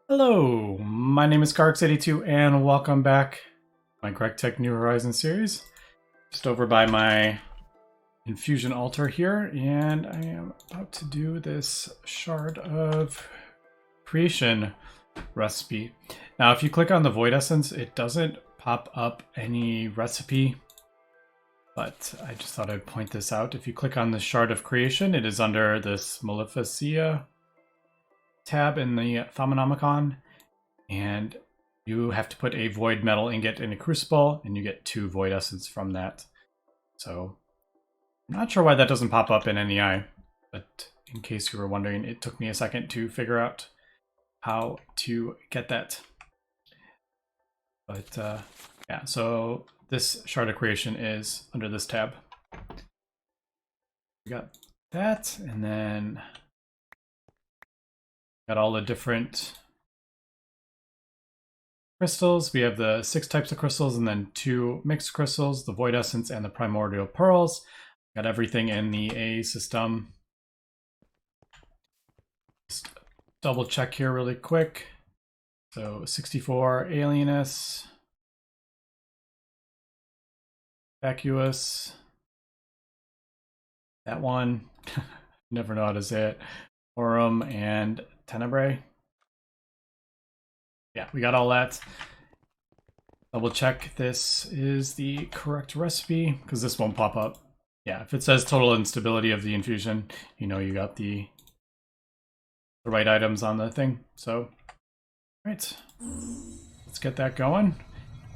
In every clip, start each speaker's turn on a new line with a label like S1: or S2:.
S1: Hello, my name is Gregtech82 and welcome back to my Gregtech New Horizons series. Just over by my infusion altar here, and I am about to do this shard of creation recipe. Now if you click on the void essence, it doesn't pop up any recipe, but I just thought I'd point this out. If you click on the shard of creation, it is under this Maleficia tab in the Thaumonomicon, and you have to put a void metal ingot in a crucible, and you get 2 void essence from that. So I'm not sure why that doesn't pop up in NEI, but in case you were wondering, it took me a second to figure out how to get that. But yeah, so this shard of creation is under this tab. We got that, and then got all the different crystals. We have the 6 types of crystals and then 2 mixed crystals, the Void Essence and the Primordial Pearls. Got everything in the A system. Just double check here really quick. So 64 Alienus, Vacuous, that one, never know how to say it, Aurum, and Tenebrae. Yeah, we got all that. Double check this is the correct recipe, because this won't pop up. Yeah, if it says total instability of the infusion, you know you got the right items on the thing. So, right, let's get that going.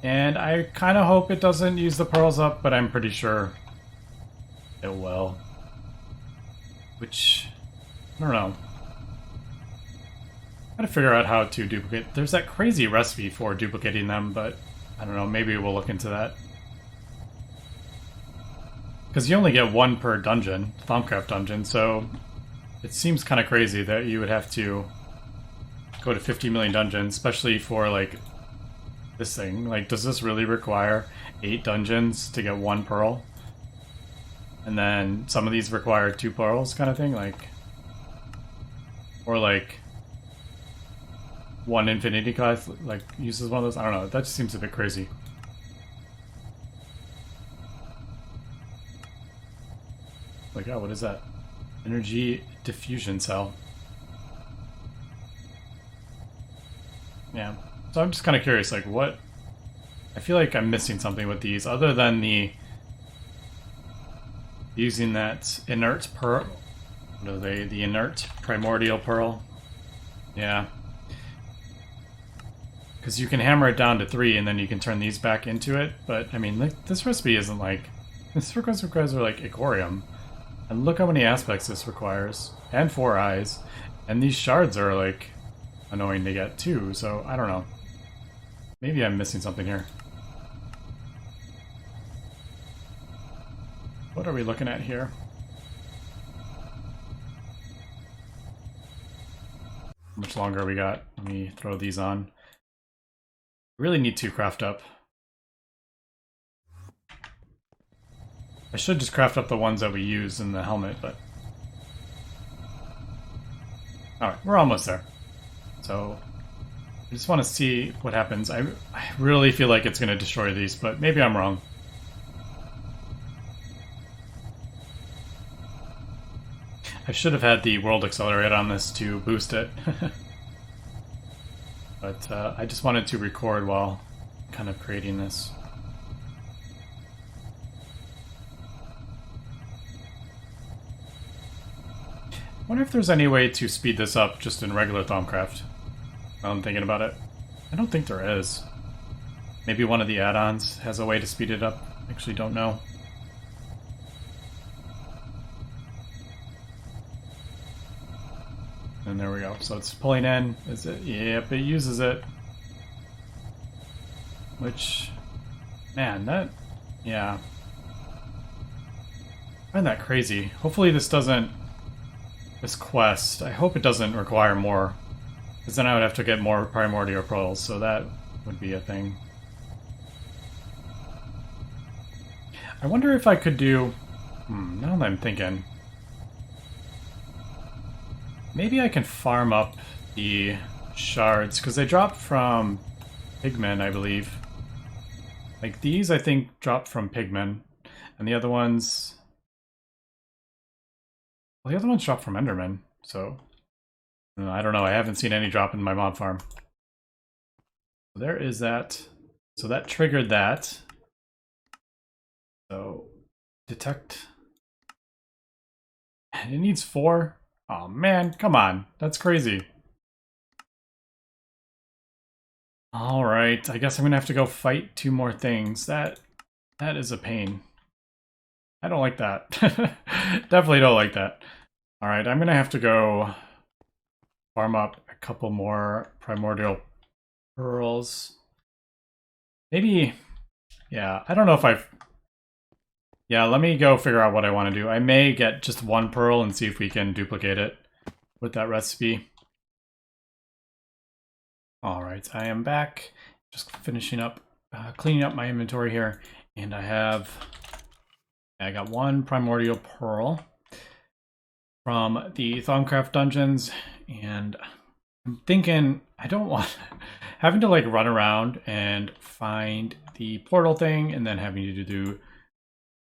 S1: And I kind of hope it doesn't use the pearls up, but I'm pretty sure it will. Which, I don't know. Gotta figure out how to duplicate. There's that crazy recipe for duplicating them, but I don't know, maybe we'll look into that. Because you only get 1 per dungeon, Thaumcraft dungeon, so it seems kind of crazy that you would have to go to 50 million dungeons, especially for like this thing. Like, does this really require 8 dungeons to get 1 pearl? And then some of these require 2 pearls kind of thing, like, or like 1 infinity class like uses one of those. I don't know, that just seems a bit crazy. Like, oh, what is that? Energy diffusion cell. Yeah, so I'm just kind of curious, like, what, I feel like I'm missing something with these other than the using that inert pearl. What are they? The inert primordial pearl. Yeah. Because you can hammer it down to 3 and then you can turn these back into it. But, I mean, like, this recipe isn't like... This requires like Icorium. And look how many aspects this requires. And 4 eyes. And these shards are, like, annoying to get too. So, I don't know. Maybe I'm missing something here. What are we looking at here? How much longer we got? Let me throw these on. Really need to craft up. I should just craft up the ones that we use in the helmet, but... Alright, we're almost there. So, I just want to see what happens. I really feel like it's going to destroy these, but maybe I'm wrong. I should have had the World Accelerate on this to boost it. But I just wanted to record while kind of creating this. I wonder if there's any way to speed this up just in regular Thaumcraft. Now I'm thinking about it. I don't think there is. Maybe one of the add-ons has a way to speed it up. Actually don't know. And there we go. So it's pulling in. Is it? Yep, it uses it. Which, man, that, yeah. I find that crazy. Hopefully this doesn't, this quest, I hope it doesn't require more. Because then I would have to get more Primordial Pearls, so that would be a thing. I wonder if I could do, now that I'm thinking, maybe I can farm up the shards, because they drop from pigmen, I believe. Like these, I think, drop from pigmen, and the other ones... Well, the other ones drop from endermen, so... I don't know, I haven't seen any drop in my mob farm. So there is that. So that triggered that. So, detect... And it needs 4? Oh man, come on, that's crazy. Alright, I guess I'm gonna have to go fight 2 more things. That is a pain. I don't like that. Definitely don't like that. Alright, I'm gonna have to go farm up a couple more Primordial Pearls. Maybe, yeah, I don't know if I've... Yeah, let me go figure out what I want to do. I may get just 1 pearl and see if we can duplicate it with that recipe. Alright, I am back. Just finishing up, cleaning up my inventory here. And I got 1 Primordial Pearl from the Thaumcraft dungeons. And I'm thinking, I don't want having to like run around and find the portal thing and then having to do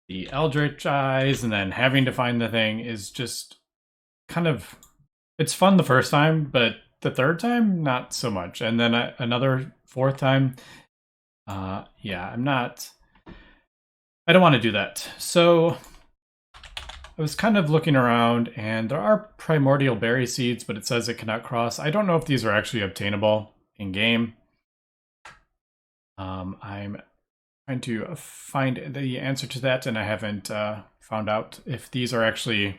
S1: the Eldritch Eyes and then having to find the thing is just kind of... It's fun the first time, but the third time, not so much. And then another 4th time, yeah, I don't want to do that. So I was kind of looking around, and there are primordial berry seeds, but it says it cannot cross. I don't know if these are actually obtainable in-game. I'm trying to find the answer to that, and I haven't found out if these are actually... if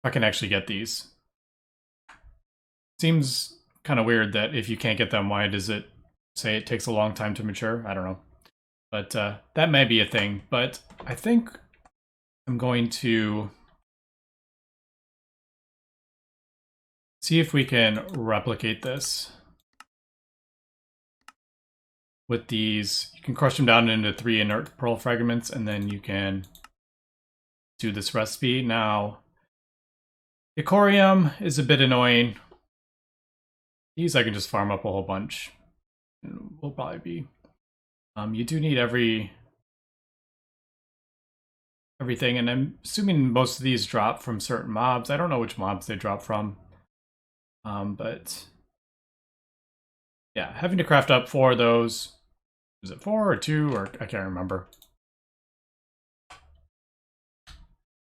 S1: I can actually get these. Seems kind of weird that if you can't get them, why does it say it takes a long time to mature? I don't know. But that may be a thing. But I think I'm going to see if we can replicate this with these. You can crush them down into 3 inert pearl fragments, and then you can do this recipe. Now, Icorium is a bit annoying. These I can just farm up a whole bunch. And we'll probably be... you do need everything, and I'm assuming most of these drop from certain mobs. I don't know which mobs they drop from. But... yeah, having to craft up 4 of those. Is it 4 or 2? Or I can't remember.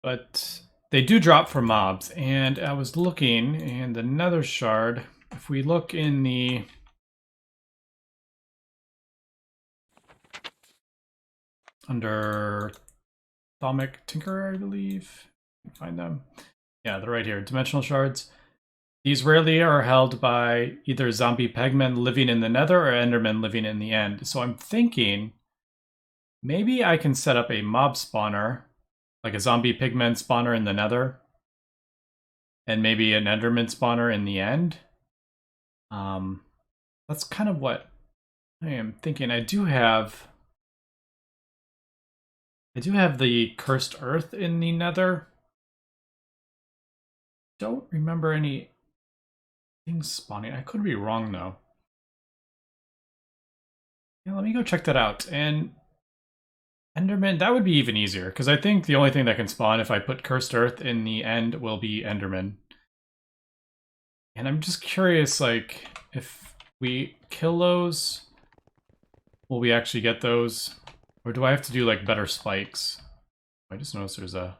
S1: But they do drop from mobs, and I was looking, and the Nether Shard... If we look in the... under Thaumic Tinkerer, I believe. You can find them. Yeah, they're right here. Dimensional shards. These rarely are held by either zombie pegmen living in the nether or endermen living in the end. So I'm thinking maybe I can set up a mob spawner, like a zombie pigmen spawner in the nether, and maybe an enderman spawner in the end. That's kind of what I am thinking. I do have the cursed earth in the nether. Don't remember any things spawning. I could be wrong though. Yeah, let me go check that out. And enderman, that would be even easier, because I think the only thing that can spawn if I put cursed earth in the end will be enderman. And I'm just curious, like, if we kill those, will we actually get those? Or do I have to do, like, better spikes? I just noticed there's a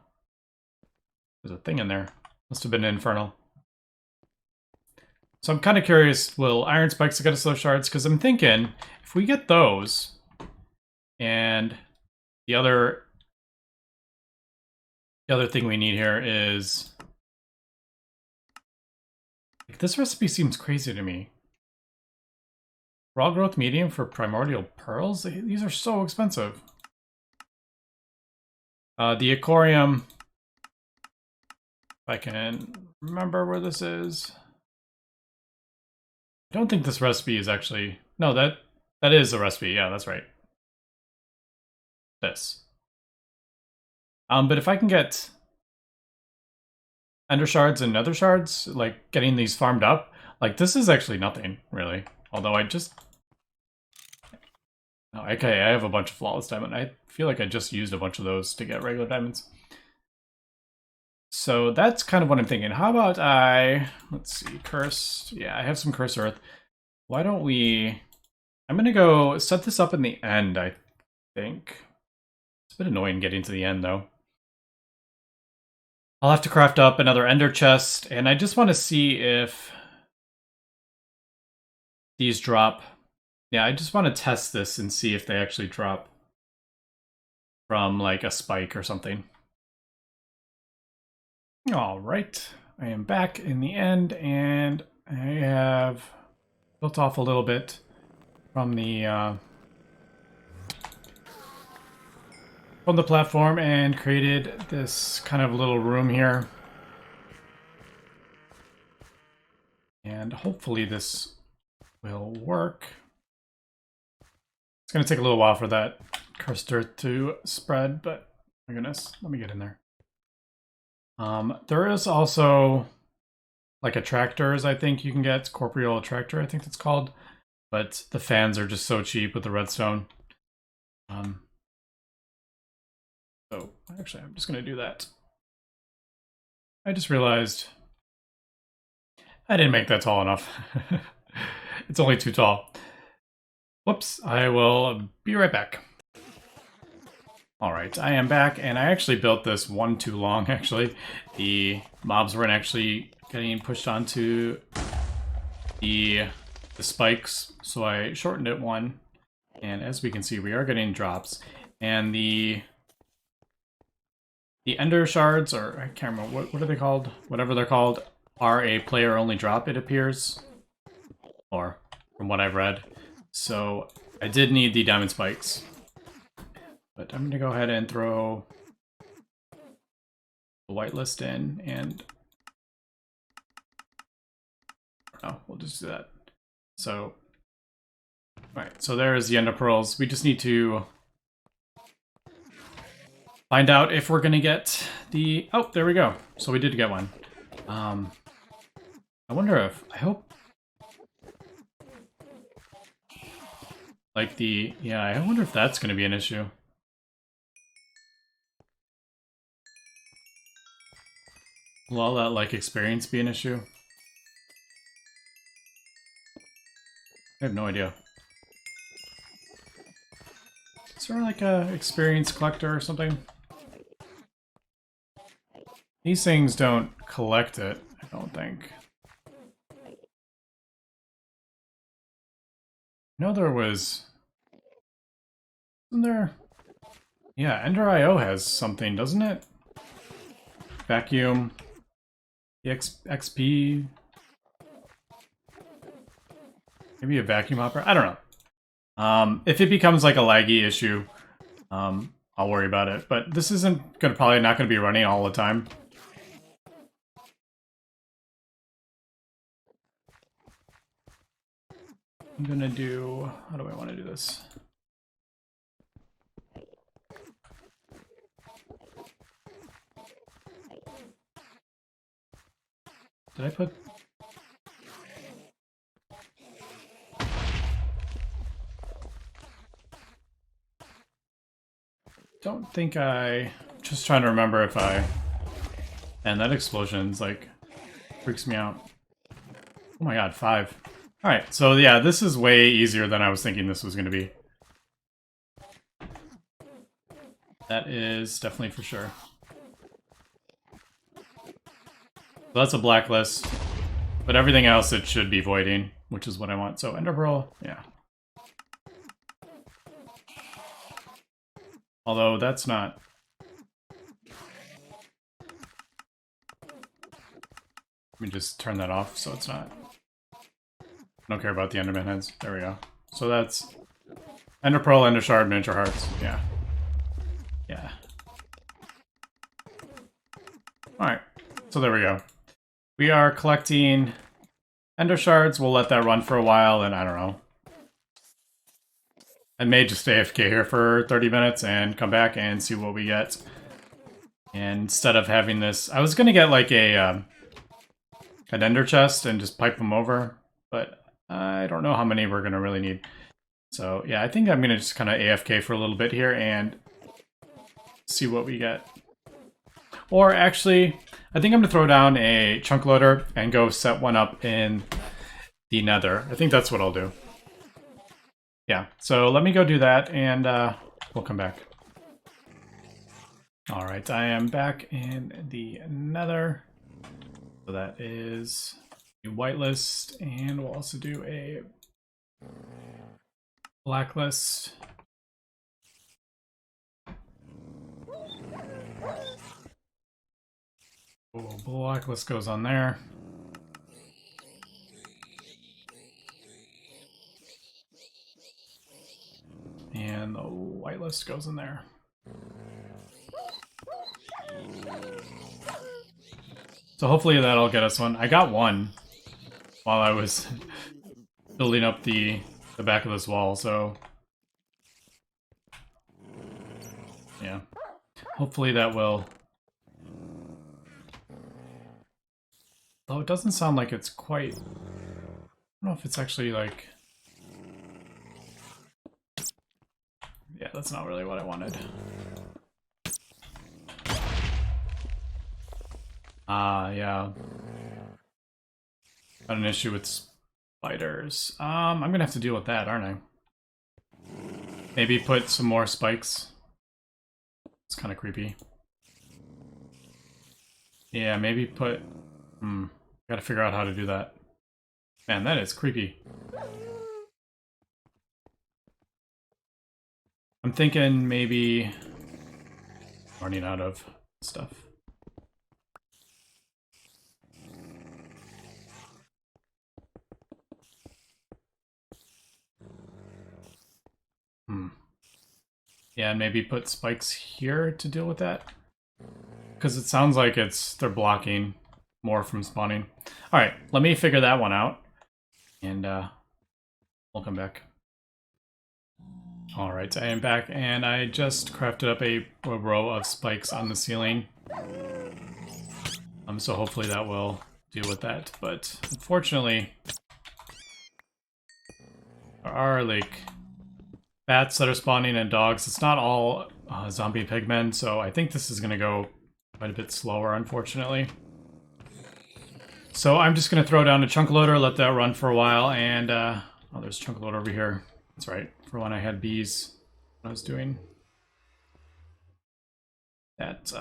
S1: thing in there. Must have been infernal. So I'm kind of curious, will iron spikes get us those shards? Because I'm thinking, if we get those, and the other thing we need here is... this recipe seems crazy to me. Raw growth medium for primordial pearls? These are so expensive. The Icorium, if I can remember where this is. I don't think this recipe is actually... no, that is a recipe. Yeah, that's right. This. But if I can get ender shards and nether shards, like getting these farmed up, Like, this is actually nothing, really. Although I just... Oh, okay, I have a bunch of flawless diamond. I feel like I just used a bunch of those to get regular diamonds. So that's kind of what I'm thinking. How about let's see, cursed. Yeah, I have some cursed earth. Why don't we... I'm going to go set this up in the end, I think. It's a bit annoying getting to the end, though. I'll have to craft up another ender chest, and I just want to see if these drop. Yeah, I just want to test this and see if they actually drop from, like, a spike or something. Alright, I am back in the end, and I have built off a little bit from the platform and created this kind of little room here. And hopefully this will work. It's going to take a little while for that cursed earth to spread, but my goodness, let me get in there. There is also like attractors, I think you can get. Corporeal attractor, I think it's called. But the fans are just so cheap with the redstone. So actually, I'm just going to do that. I just realized I didn't make that tall enough. It's only too tall. Whoops, I will be right back. Alright, I am back, and I actually built this one too long, actually. The mobs weren't actually getting pushed onto the spikes, so I shortened it one. And as we can see, we are getting drops. And the ender shards, or I can't remember, what are they called? Whatever they're called, are a player-only drop, it appears. Or, from what I've read. So, I did need the diamond spikes. But I'm going to go ahead and throw the whitelist in, and... Oh, we'll just do that. So, alright, so there's the ender pearls. We just need to find out if we're going to get the... Oh, there we go. So we did get one. I wonder if... I hope... Like the... Yeah, I wonder if that's going to be an issue. Will all that, like, experience be an issue? I have no idea. Is there, like, a experience collector or something? These things don't collect it, I don't think. I know there was... Isn't there... Yeah, Ender.io has something, doesn't it? Vacuum... XP... Maybe a vacuum hopper? I don't know. If it becomes like a laggy issue, I'll worry about it. But this isn't probably not gonna be running all the time. I'm gonna do... How do I want to do this? Did I put... Don't think I... Just trying to remember if I... And that explosion's like... Freaks me out. Oh my god, 5. Alright, so yeah, this is way easier than I was thinking this was going to be. That is definitely for sure. So that's a blacklist. But everything else it should be voiding, which is what I want. So Ender Pearl, yeah. Although that's not... Let me just turn that off so it's not... I don't care about the Enderman heads. There we go. So that's... Ender Pearl, Ender Shard, Miniature Hearts. Yeah. Yeah. Alright. So there we go. We are collecting Ender Shards. We'll let that run for a while, and I don't know. I may just stay AFK here for 30 minutes and come back and see what we get. And instead of having this... I was going to get like a an ender chest and just pipe them over. But I don't know how many we're going to really need. So yeah, I think I'm going to just kind of AFK for a little bit here and see what we get. Or actually, I think I'm going to throw down a chunk loader and go set one up in the nether. I think that's what I'll do. Yeah, so let me go do that and we'll come back. Alright, I am back in the nether. So that is a whitelist, and we'll also do a blacklist. Oh, blacklist goes on there. And the whitelist goes in there. So hopefully that'll get us one. I got one while I was building up the back of this wall, so yeah. Hopefully that will. Though it doesn't sound like it's quite. I don't know if it's actually like. Yeah, that's not really what I wanted. Yeah. Got an issue with spiders. I'm gonna have to deal with that, aren't I? Maybe put some more spikes. It's kind of creepy. Yeah, maybe put... gotta figure out how to do that. Man, that is creepy. I'm thinking maybe... running out of stuff. Yeah, and maybe put spikes here to deal with that. Because it sounds like they're blocking more from spawning. Alright, let me figure that one out. And we'll come back. Alright, I am back, and I just crafted up a row of spikes on the ceiling. So hopefully that will deal with that. But unfortunately, there are like bats that are spawning and dogs. It's not all zombie pigmen, so I think this is going to go quite a bit slower, unfortunately. So I'm just going to throw down a chunk loader, let that run for a while, and oh, there's a chunk loader over here. That's right, for when I had bees, what I was doing. That,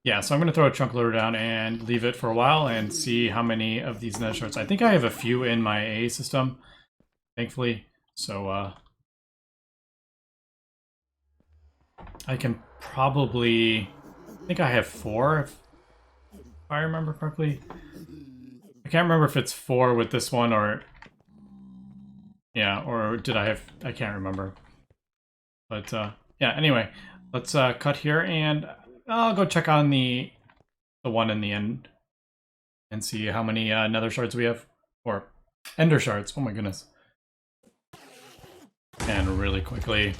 S1: yeah, so I'm going to throw a chunk loader down and leave it for a while and see how many of these nether shards. I think I have a few in my AA system, thankfully. So, I can probably... I think I have 4, if I remember correctly. I can't remember if it's 4 with this one, or... yeah, or did I have... I can't remember. But, yeah, anyway. Let's cut here, and I'll go check on the one in the end. And see how many nether shards we have. Or ender shards, oh my goodness. And really quickly,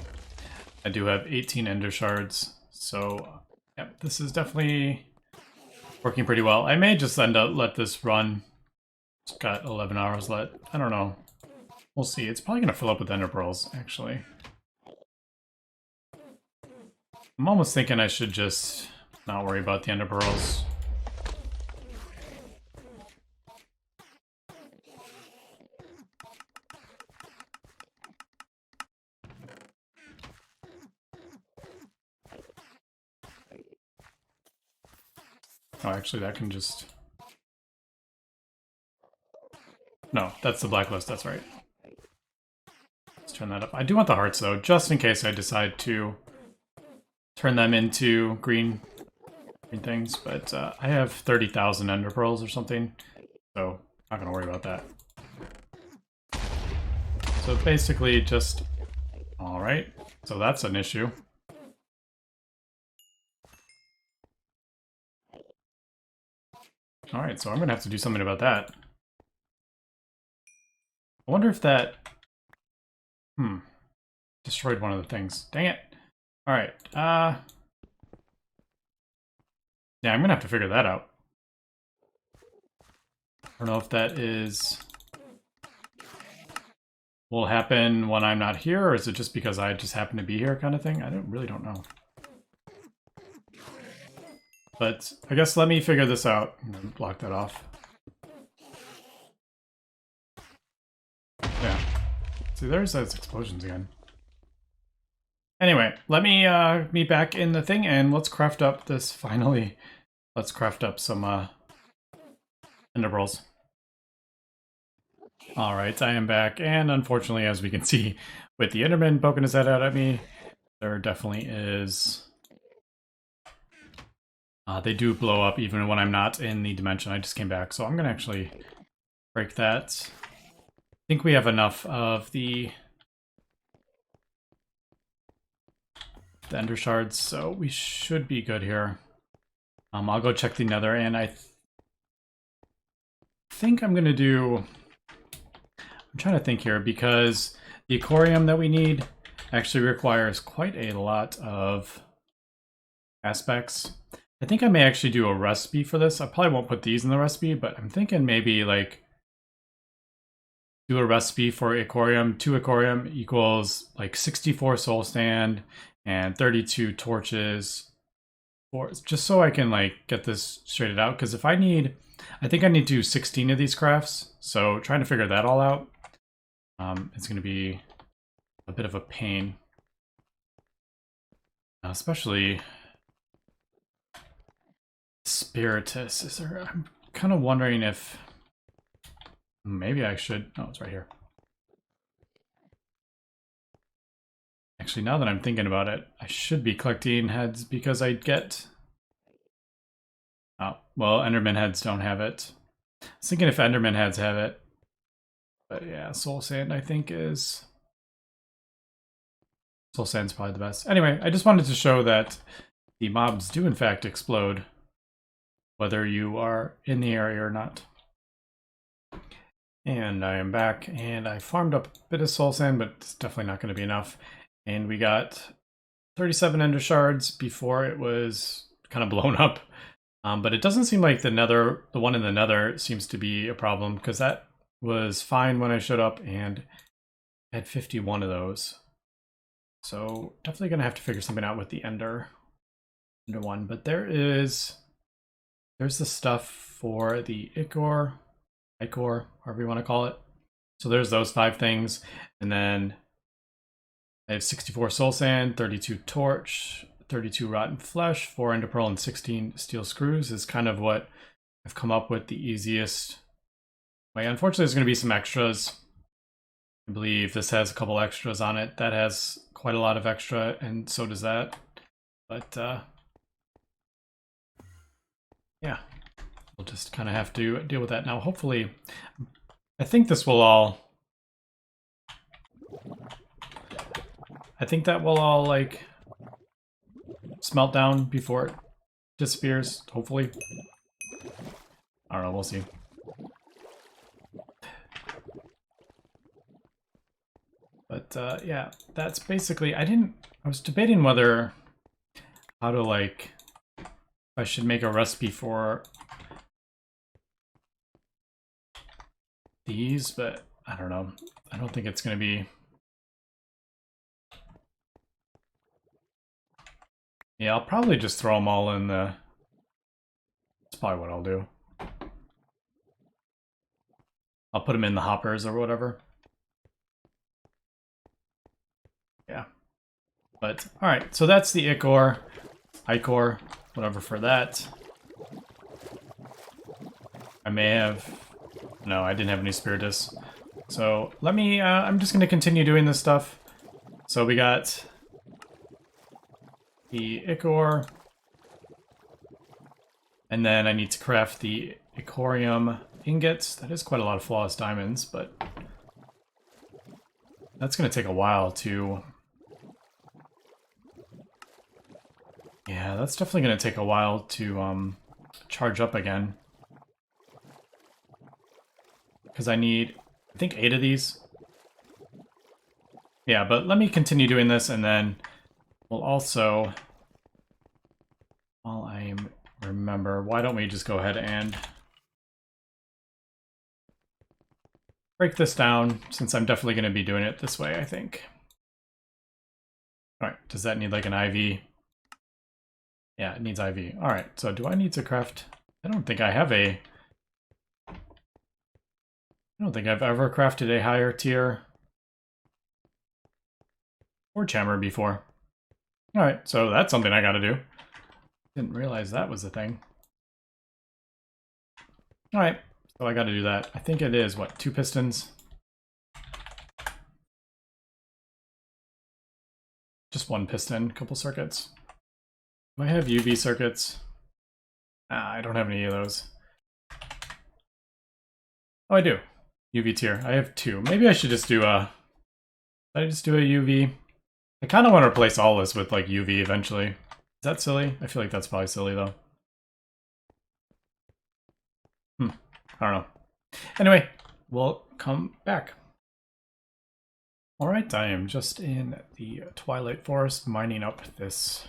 S1: I do have 18 ender shards, so yeah, this is definitely working pretty well. I may just let this run. It's got 11 hours left. I don't know. We'll see. It's probably going to fill up with ender pearls, actually. I'm almost thinking I should just not worry about the ender pearls. Oh, actually, that can just... no, that's the blacklist, that's right. Let's turn that up. I do want the hearts, though, just in case I decide to turn them into green things, but I have 30,000 ender pearls or something, so not gonna worry about that. So basically just... alright, so that's an issue. Alright, so I'm gonna have to do something about that. I wonder if that... destroyed one of the things. Dang it! Alright, yeah, I'm gonna have to figure that out. I don't know if that will happen when I'm not here, or is it just because I just happen to be here kind of thing? I really don't know. But I guess let me figure this out and then block that off. Yeah. See, there's those explosions again. Anyway, let me meet back in the thing and let's craft up this finally. Let's craft up some ender pearls. Alright, I am back, and unfortunately, as we can see, with the Enderman poking his head out at me, there definitely is... they do blow up even when I'm not in the dimension. I just came back, so I'm going to actually break that. I think we have enough of the ender shards, so we should be good here. I'll go check the nether, and I think I'm going to do... I'm trying to think here, because the aquarium that we need actually requires quite a lot of aspects. I think I may actually do a recipe for this. I probably won't put these in the recipe, but I'm thinking maybe like do a recipe for aquarium. 2 aquarium equals like 64 soul sand and 32 torches, just so I can like get this straightened out. Because if I think I need to do 16 of these crafts, so trying to figure that all out, it's going to be a bit of a pain, especially Spiritus. Is there? I'm kind of wondering if maybe I should. Oh, it's right here. Actually, now that I'm thinking about it, I should be collecting heads because I get... Oh, well, Enderman heads don't have it. I was thinking if Enderman heads have it. But yeah, soul sand I think is... Soul sand's probably the best. Anyway, I just wanted to show that the mobs do in fact explode, whether you are in the area or not. And I am back, and I farmed up a bit of soul sand, but it's definitely not going to be enough. And we got 37 ender shards before it was kind of blown up. But it doesn't seem like the one in the nether seems to be a problem, because that was fine when I showed up, and I had 51 of those. So definitely going to have to figure something out with the ender one. But there's the stuff for the ichor, however you want to call it. So there's those 5 things, and then I have 64 soul sand, 32 torch, 32 rotten flesh, 4 ender pearl, and 16 steel screws is kind of what I've come up with the easiest way. Unfortunately, there's going to be some extras. I believe this has a couple extras on it. That has quite a lot of extra, and so does that. But yeah, we'll just kind of have to deal with that now. Hopefully, I think this will all... I think that will all, like, smelt down before it disappears, hopefully. I don't know, we'll see. But, yeah, that's basically... I was debating whether... how to, like... if I should make a recipe for these, but I don't know. I don't think it's going to be... Yeah, I'll probably just throw them all in the... That's probably what I'll do. I'll put them in the hoppers or whatever. Yeah. But, alright, so that's the ichor, whatever for that. I may have... No, I didn't have any spiritus. So, let me... I'm just going to continue doing this stuff. So we got... the ichor, and then I need to craft the ichorium ingots. That is quite a lot of flawless diamonds, but that's going to take a while to... Yeah, that's definitely going to take a while to charge up again. Because I need, I think, 8 of these. Yeah, but let me continue doing this, and then we'll also, while I remember, why don't we just go ahead and break this down since I'm definitely going to be doing it this way, I think. All right, does that need like an IV? Yeah, it needs IV. All right, so do I need to craft? I don't think I have a... I don't think I've ever crafted a higher tier forge hammer before. All right, so that's something I got to do. Didn't realize that was a thing. All right, so I got to do that. I think it is, what, 2 pistons? Just 1 piston, couple circuits. Do I have UV circuits? I don't have any of those. Oh, I do. UV tier. I have 2. Maybe I should just do a... Should I just do a UV? I kind of want to replace all this with like UV eventually. Is that silly? I feel like that's probably silly though. I don't know. Anyway, we'll come back. Alright, I am just in the Twilight Forest mining up this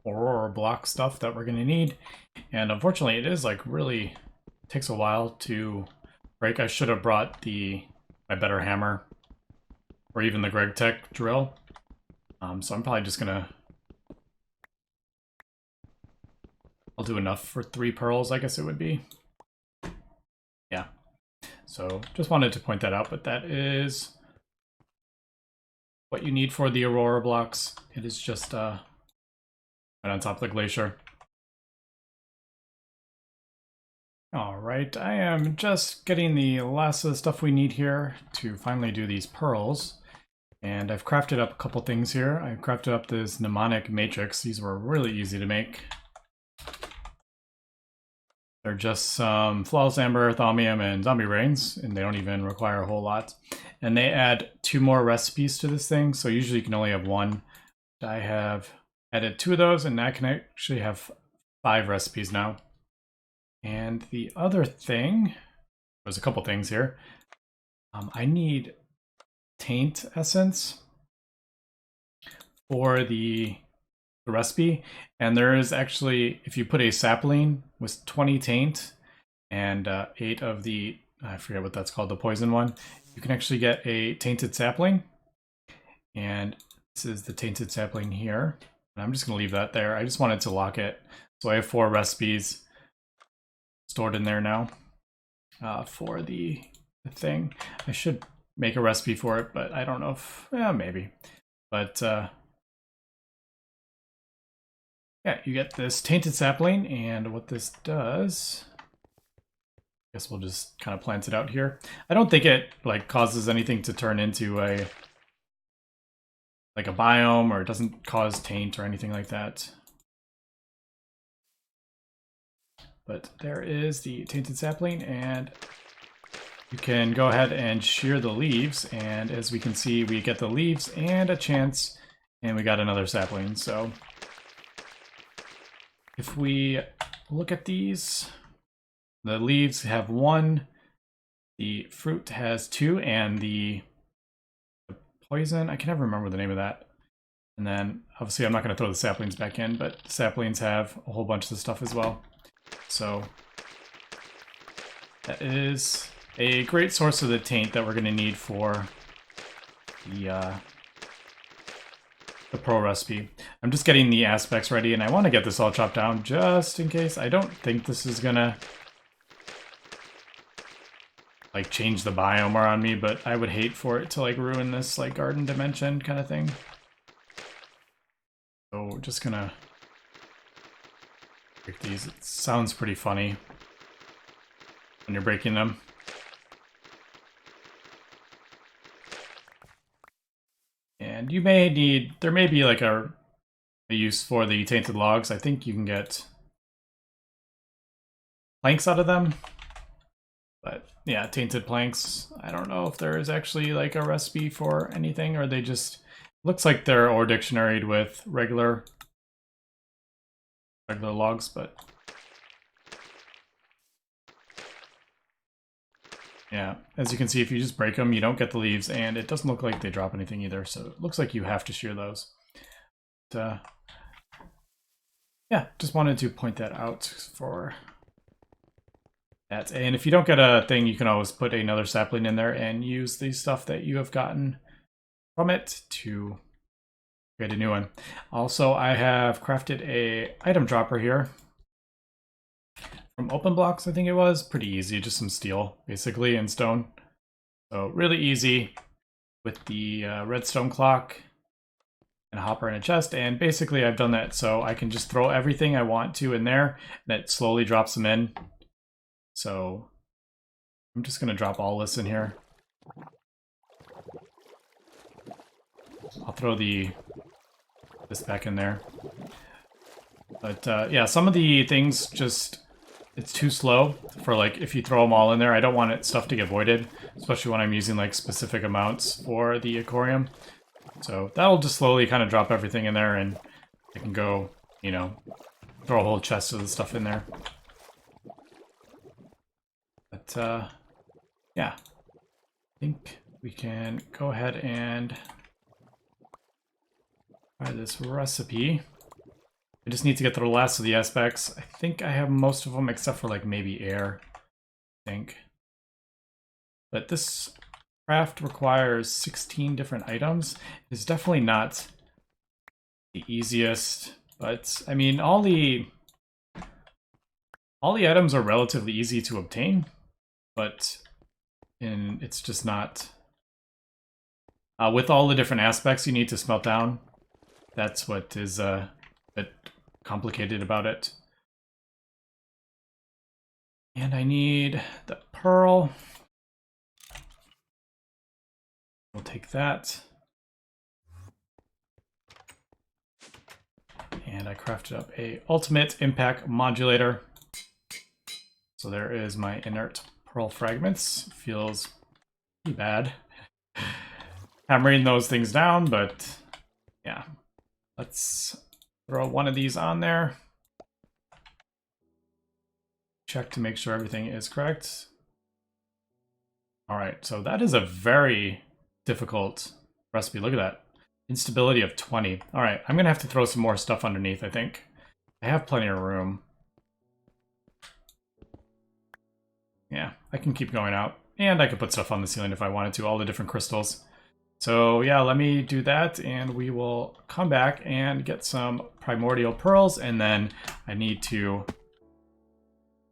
S1: Aurora block stuff that we're going to need. And unfortunately, it is like really takes a while to break. I should have brought my better hammer or even the Gregtech drill. So I'm probably just gonna... I'll do enough for 3 pearls, I guess it would be. Yeah. So just wanted to point that out, but that is what you need for the Aurora blocks. It is just right on top of the glacier. Alright, I am just getting the last of the stuff we need here to finally do these pearls. And I've crafted up a couple things here. I crafted up this mnemonic matrix. These were really easy to make. They're just some flawless amber, thaumium, and zombie brains, and they don't even require a whole lot. And they add 2 more recipes to this thing, so usually you can only have 1. I have added 2 of those, and I can actually have 5 recipes now. And the other thing, there's a couple things here. I need taint essence for the recipe, and there is actually, if you put a sapling with 20 taint and 8 of the, I forget what that's called, the poison one, you can actually get a tainted sapling. And this is the tainted sapling here, and I'm just going to leave that there. I just wanted to lock it, so I have 4 recipes stored in there now for the thing. I should make a recipe for it, but I don't know if, maybe. But yeah, you get this tainted sapling, and what this does, I guess we'll just kind of plant it out here. I don't think it like causes anything to turn into a biome, or it doesn't cause taint or anything like that. But there is the tainted sapling, and you can go ahead and shear the leaves, and as we can see, we get the leaves and a chance, and we got another sapling. So if we look at these, the leaves have 1, the fruit has 2, and the poison, I can never remember the name of that. And then obviously I'm not going to throw the saplings back in, but saplings have a whole bunch of stuff as well. So that is a great source of the taint that we're going to need for the pro recipe. I'm just getting the aspects ready, and I want to get this all chopped down just in case. I don't think this is gonna like change the biome around me, but I would hate for it to like ruin this like garden dimension kind of thing. So we're just gonna break these. It sounds pretty funny when you're breaking them. And you may need, there may be like a use for the tainted logs. I think you can get planks out of them. But yeah, tainted planks. I don't know if there is actually like a recipe for anything, or they just, looks like they're ore dictionaried with regular logs, but yeah, as you can see, if you just break them, you don't get the leaves, and it doesn't look like they drop anything either, so it looks like you have to shear those. But, yeah, just wanted to point that out for that. And if you don't get a thing, you can always put another sapling in there and use the stuff that you have gotten from it to create a new one. Also, I have crafted a item dropper here from Open Blocks, I think it was. Pretty easy, just some steel, basically, and stone. So really easy with the redstone clock and a hopper and a chest. And basically I've done that so I can just throw everything I want to in there and it slowly drops them in. So I'm just going to drop all this in here. I'll throw this back in there. But yeah, some of the things just, it's too slow for like, if you throw them all in there, I don't want stuff to get voided, especially when I'm using like specific amounts for the aquarium. So that'll just slowly kind of drop everything in there and I can go, you know, throw a whole chest of the stuff in there. But yeah, I think we can go ahead and try this recipe. I just need to get through the last of the aspects. I think I have most of them except for like maybe air, I think. But this craft requires 16 different items. It's definitely not the easiest, but I mean all the items are relatively easy to obtain, but it's just not with all the different aspects you need to smelt down. That's what is a bit complicated about it. And I need the pearl. We'll take that. And I crafted up a ultimate impact modulator. So there is my inert pearl fragments. Feels pretty bad hammering those things down, but yeah. Let's throw one of these on there. Check to make sure everything is correct. All right, so that is a very difficult recipe. Look at that. Instability of 20. All right, I'm gonna have to throw some more stuff underneath, I think. I have plenty of room. Yeah, I can keep going out. And I could put stuff on the ceiling if I wanted to, all the different crystals. So yeah, let me do that and we will come back and get some Primordial Pearls, and then I need to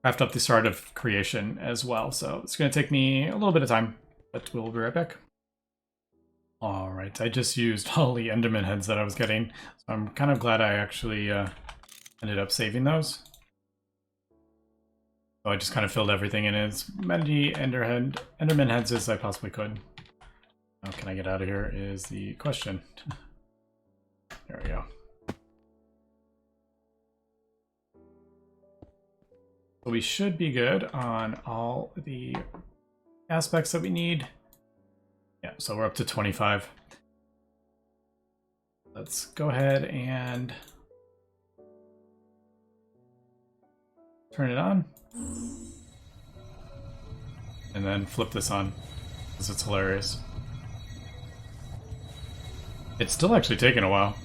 S1: craft up the Start of Creation as well. So it's going to take me a little bit of time, but we'll be right back. Alright, I just used all the Enderman heads that I was getting, so I'm kind of glad I actually ended up saving those. So I just kind of filled everything in as many Enderman heads as I possibly could. How can I get out of here is the question. There we go. So we should be good on all the aspects that we need. Yeah, so we're up to 25. Let's go ahead and turn it on. And then flip this on, because it's hilarious. It's still actually taking a while.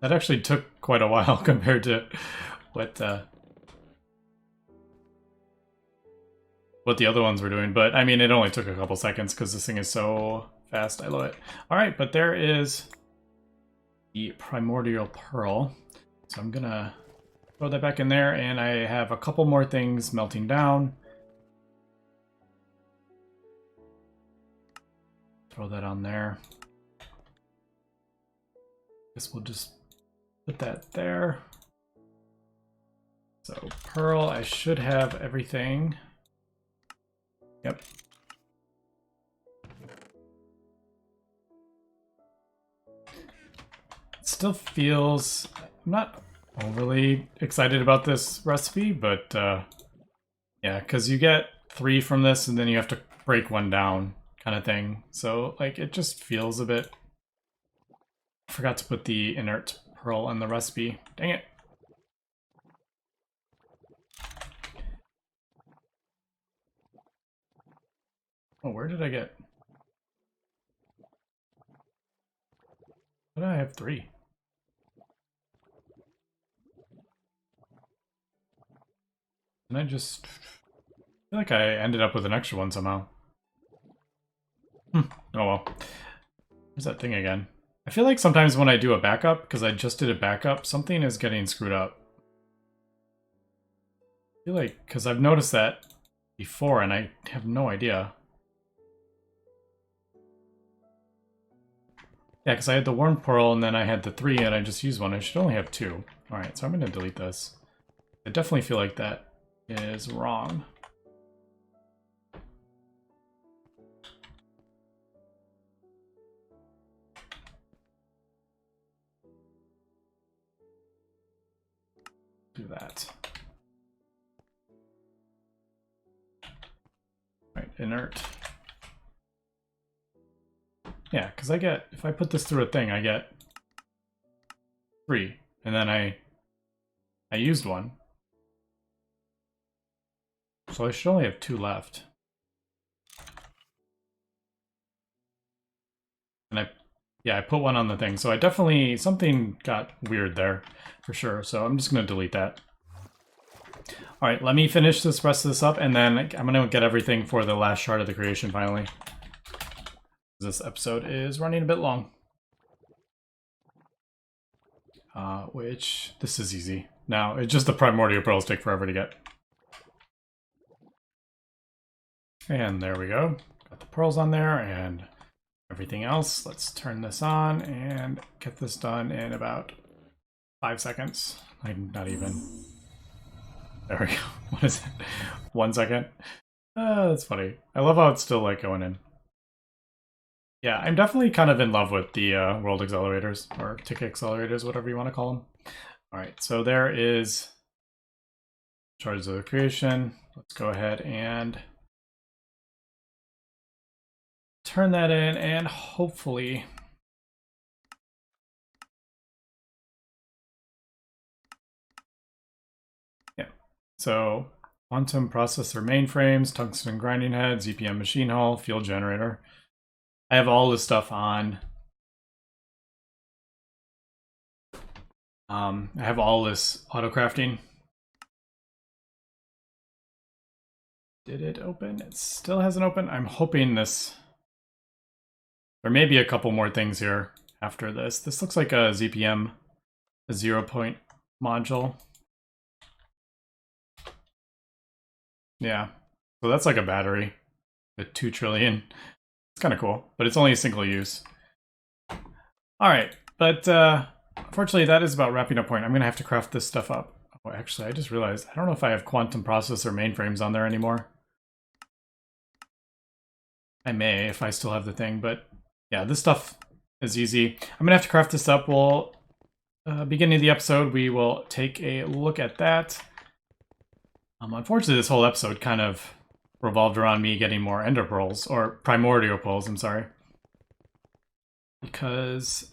S1: That actually took quite a while compared to what the other ones were doing. But I mean, it only took a couple seconds because this thing is so fast. I love it. All right, but there is the Primordial Pearl. So I'm gonna throw that back in there, and I have a couple more things melting down. Throw that on there. Guess we'll just put that there. So pearl, I should have everything. Yep. It still feels, I'm not overly excited about this recipe, but yeah, because you get 3 from this and then you have to break one down kind of thing. So like it just feels a bit. I forgot to put the inert pearl on the recipe. Dang it. Oh, where did I get? Why do I have 3? And I just feel like I ended up with an extra one somehow. Oh well. Where's that thing again? I feel like sometimes when I do a backup, because I just did a backup, something is getting screwed up. I feel like, because I've noticed that before and I have no idea. Yeah, because I had the worm pearl and then I had the 3 and I just used one. I should only have 2. Alright, so I'm going to delete this. I definitely feel like that is wrong. Do that. Right, inert. Yeah, because I get, if I put this through a thing, I get 3. And then I used 1. So I should only have 2 left. And I put 1 on the thing. So I definitely, something got weird there for sure. So I'm just going to delete that. All right, let me finish this rest of this up, and then I'm going to get everything for the last shard of the creation finally. This episode is running a bit long. Which, this is easy. Now, it's just the Primordial Pearls take forever to get. And there we go. Got the pearls on there, and everything else. Let's turn this on and get this done in about 5 seconds. Like, not even. There we go. What is it? 1 second? That's funny. I love how it's still like going in. Yeah, I'm definitely kind of in love with the world accelerators, or tick accelerators, whatever you want to call them. Alright, so there is charges of the creation. Let's go ahead and turn that in, and hopefully so quantum processor mainframes, tungsten grinding head, ZPM machine hull, fuel generator. I have all this stuff on. I have all this auto crafting. Did it open? It still hasn't opened. I'm hoping this. There may be a couple more things here after this. This looks like a ZPM, a 0-point module. Yeah, so that's like a battery with 2 trillion. It's kind of cool, but it's only a single use. All right, but unfortunately that is about wrapping up point. I'm gonna have to craft this stuff up. Oh, actually, I just realized, I don't know if I have quantum processor mainframes on there anymore. I may, if I still have the thing, but yeah, this stuff is easy. I'm gonna have to craft this up. We'll, beginning of the episode, we will take a look at that. Unfortunately, this whole episode kind of revolved around me getting more ender pearls, or primordial pearls, I'm sorry. Because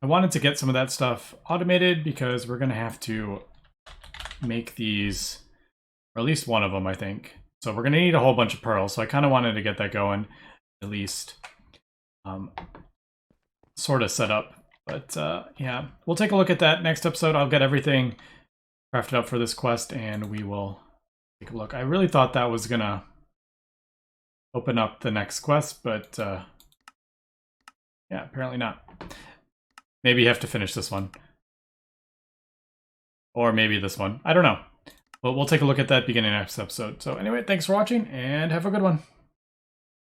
S1: I wanted to get some of that stuff automated, because we're gonna have to make these, or at least one of them, I think. So we're gonna need a whole bunch of pearls, so I kind of wanted to get that going, at least sort of set up. But yeah, we'll take a look at that next episode. I'll get everything crafted up for this quest, and we will take a look. I really thought that was gonna open up the next quest, but yeah, apparently not. Maybe you have to finish this one. Or maybe this one. I don't know. But we'll take a look at that beginning next episode. So anyway, thanks for watching, and have a good one.